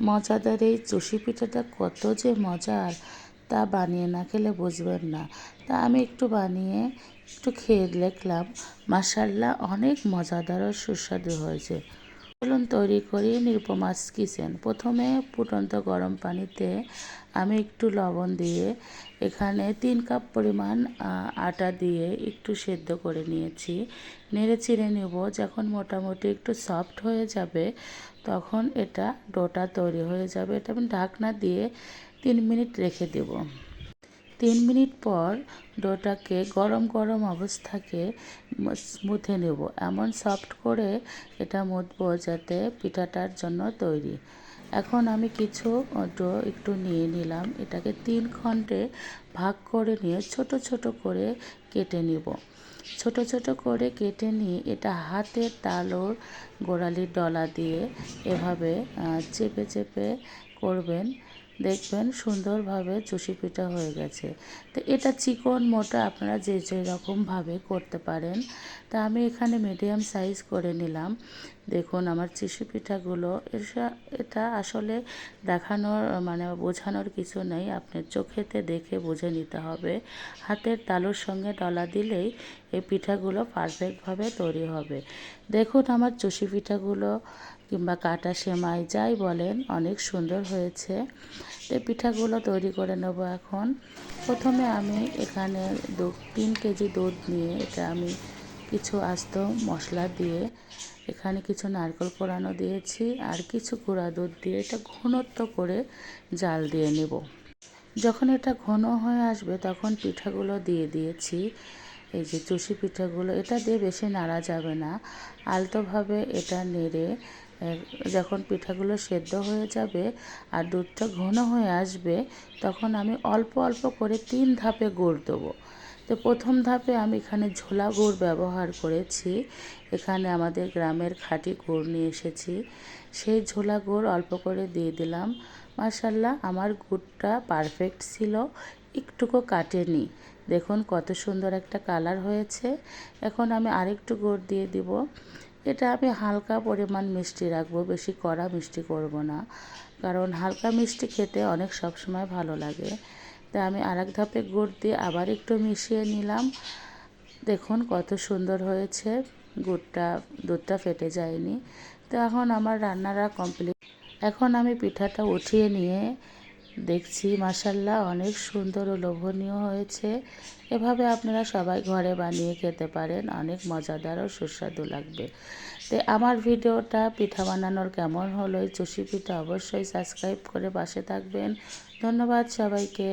মজাদার এই চষি পিঠাটা কত যে মজার তা বানিয়ে না খেলে বুঝবেন না। তা আমি একটু বানিয়ে একটু খেয়ে দেখলাম, মাশাআল্লাহ অনেক মজাদার ও সুস্বাদু হয়েছে। চলুন তৈরি করি নিরুপমাস কিচেন। প্রথমে ফুটন্ত গরম পানিতে আমি একটু লবণ দিয়ে এখানে 3 কাপ পরিমাণ আটা দিয়ে একটু সেদ্ধ করে নিয়েছি। নেড়ে চেড়ে নেব। যখন মোটামুটি একটু সফট হয়ে যাবে তখন এটা ডোটা তৈরি হয়ে যাবে। এটা আমি ঢাকনা দিয়ে 3 মিনিট রেখে দেব। 3 মিনিট পর ডোটাকে গরম গরম অবস্থাকে মুথে নেব। এমন সফট করে এটা মুথবো যাতে পিঠাটার জন্য তৈরি। এখন আমি কিছু ডো একটু নিয়ে নিলাম। এটাকে 3 খণ্ডে ভাগ করে নিয়ে ছোট ছোট করে কেটে নিব। ছোট ছোট করে কেটে নিয়ে এটা হাতের তালুর গোড়ালির ডলা দিয়ে এভাবে চেপে চেপে করবেন। দেখবেন সুন্দরভাবে চষি পিঠা হয়ে গেছে। তো এটা চিকন মোটা আপনারা যে রকমভাবে করতে পারেন। তা আমি এখানে মিডিয়াম সাইজ করে নিলাম। দেখুন আমার চষি পিঠাগুলো এটা আসলে দেখানোর মানে বোঝানোর কিছু নেই, আপনি চোখেতে দেখে বুঝে নিতে হবে। হাতের তালুর সঙ্গে ডলা দিলেই এই পিঠাগুলো পারফেক্টভাবে তৈরি হবে। দেখুন আমার চষি পিঠাগুলো কিংবা কাটা সেমাই যাই বলেন অনেক সুন্দর হয়েছে। এই পিঠাগুলো তৈরি করে নেব এখন। প্রথমে আমি এখানে 3 কেজি দুধ নিয়ে এটা আমি কিছু আস্ত মশলা দিয়ে এখানে কিছু নারকেল কোড়ানো দিয়েছি আর কিছু গুঁড়া দুধ দিয়ে এটা ঘনত্ব করে জাল দিয়ে নেব। যখন এটা ঘন হয়ে আসবে তখন পিঠাগুলো দিয়ে দিয়েছি। এই যে চষি পিঠাগুলো এটা দিয়ে বেশি নাড়া যাবে না, আলতোভাবে এটা নেড়ে যখন পিঠাগুলো সেদ্ধ হয়ে যাবে আর দুধটা ঘন হয়ে আসবে তখন আমি অল্প অল্প করে 3 ধাপে গুড় দেবো। তো প্রথম ধাপে আমি এখানে ঝোলা গুড় ব্যবহার করেছি। এখানে আমাদের গ্রামের খাঁটি গুড় নিয়ে এসেছি। সেই ঝোলা গুড় অল্প করে দিয়ে দিলাম। মাশাআল্লাহ আমার গুড়টা পারফেক্ট ছিল, একটুকু কাটেনি। দেখুন কত সুন্দর একটা কালার হয়েছে। এখন আমি আরেকটু গুড় দিয়ে দিব। এটা আমি হালকা পরিমাণ মিষ্টি রাখবো, বেশি কড়া মিষ্টি করব না, কারণ হালকা মিষ্টি খেতে অনেক সবসময় ভালো লাগে। তাই আমি আরেক ধাপে গুড় দিয়ে আবার একটু মিশিয়ে নিলাম। দেখুন কত সুন্দর হয়েছে, দুধটা ফেটে যায়নি। তো এখন আমার রান্নাটা কমপ্লিট। এখন আমি পিঠাটা উঠিয়ে নিয়ে দেখছি মাশাআল্লাহ অনেক সুন্দর ও লোভনীয় হয়েছে। এভাবে আপনারা সবাই ঘরে বানিয়ে খেতে পারেন, অনেক মজাদার ও সুস্বাদু লাগবে। তো আমার ভিডিওটা পিঠা বানানোর কেমন হলো, এই চষি পিঠা অবশ্যই সাবস্ক্রাইব করে পাশে থাকবেন। ধন্যবাদ সবাইকে।